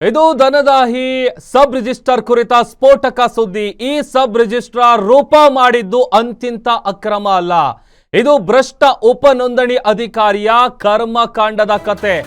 ಇದು ಧನದಾಹಿ sub registrar ಕುರಿತ ಸ್ಫೋಟಕ ಸುದ್ದಿ. ಈ ಸಬ್ ರಿಜಿಸ್ಟ್ರಾರ್ ರೂಪ ಮಾಡಿದ್ದು ಅಂತಿಂತ ಅಕ್ರಮ ಅಲ್ಲ, ಇದು ಭ್ರಷ್ಟ ಉಪನೋಂದಣಿ ಅಧಿಕಾರಿಯ ಕರ್ಮಕಾಂಡದ ಕತೆ.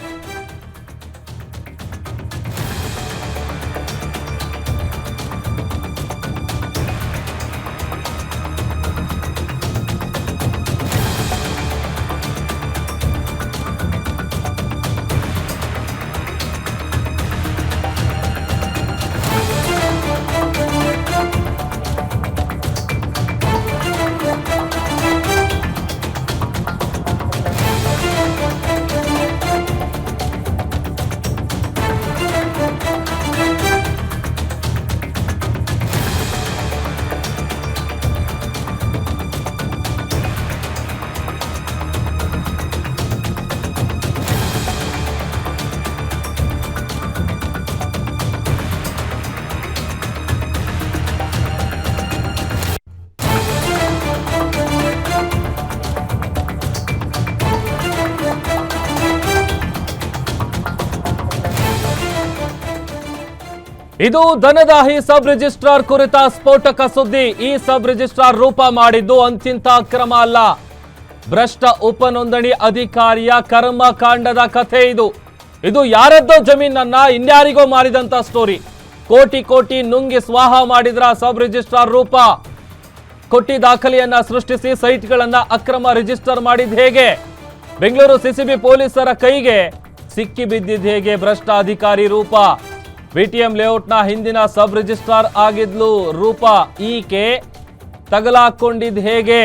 ಇದು ಧನದಾಹಿ ಸಬ್ ರಿಜಿಸ್ಟ್ರಾರ್ ಕುರಿತ ಸ್ಫೋಟಕ ಸುದ್ದಿ. ಈ ಸಬ್ ರಿಜಿಸ್ಟ್ರಾರ್ ರೂಪ ಮಾಡಿದ್ದು ಅಂತಿಂತ ಅಕ್ರಮ ಅಲ್ಲ, ಭ್ರಷ್ಟ ಉಪನೋಂದಣಿ ಅಧಿಕಾರಿಯ ಕರ್ಮಕಾಂಡದ ಕಥೆ. ಇದು ಯಾರದ್ದೋ ಜಮೀನನ್ನ ಇನ್ಯಾರಿಗೋ ಮಾರಿದಂತ ಸ್ಟೋರಿ. ಕೋಟಿ ಕೋಟಿ ನುಂಗಿ ಸ್ವಾಹ ಮಾಡಿದ್ರ ಸಬ್ ರಿಜಿಸ್ಟ್ರಾರ್ ರೂಪ. ಕೊಟ್ಟಿ ದಾಖಲೆಯನ್ನ ಸೃಷ್ಟಿಸಿ ಸೈಟ್ಗಳನ್ನ ಅಕ್ರಮ ರಿಜಿಸ್ಟರ್ ಮಾಡಿದ್ ಹೇಗೆ? ಬೆಂಗಳೂರು ಸಿಸಿಬಿ ಪೊಲೀಸರ ಕೈಗೆ ಸಿಕ್ಕಿ ಬಿದ್ದಿದ್ ಹೇಗೆ ಭ್ರಷ್ಟ ಅಧಿಕಾರಿ ರೂಪ? ಬಿಟಿಎಂ ಲೇಔಟ್ನ ಹಿಂದಿನ ಸಬ್ ರಿಜಿಸ್ಟ್ರಾರ್ ಆಗಿದ್ಲು ರೂಪ. ಈಕೆ ತಗಲಾಕೊಂಡಿದ್ ಹೇಗೆ?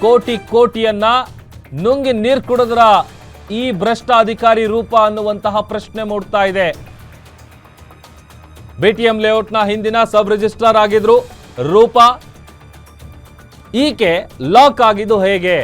ಕೋಟಿ ಕೋಟಿಯನ್ನ ನುಂಗಿ ನೀರು ಕುಡಿದ್ರ ಈ ಭ್ರಷ್ಟ ಅಧಿಕಾರಿ ರೂಪ ಅನ್ನುವಂತಹ ಪ್ರಶ್ನೆ ಮೂಡ್ತಾ ಇದೆ. ಬಿಟಿಎಂ ಲೇಔಟ್ನ ಹಿಂದಿನ ಸಬ್ ರಿಜಿಸ್ಟ್ರಾರ್ ಆಗಿದ್ರು ರೂಪ. ಈಕೆ ಲಾಕ್ ಆಗಿದ್ದು ಹೇಗೆ?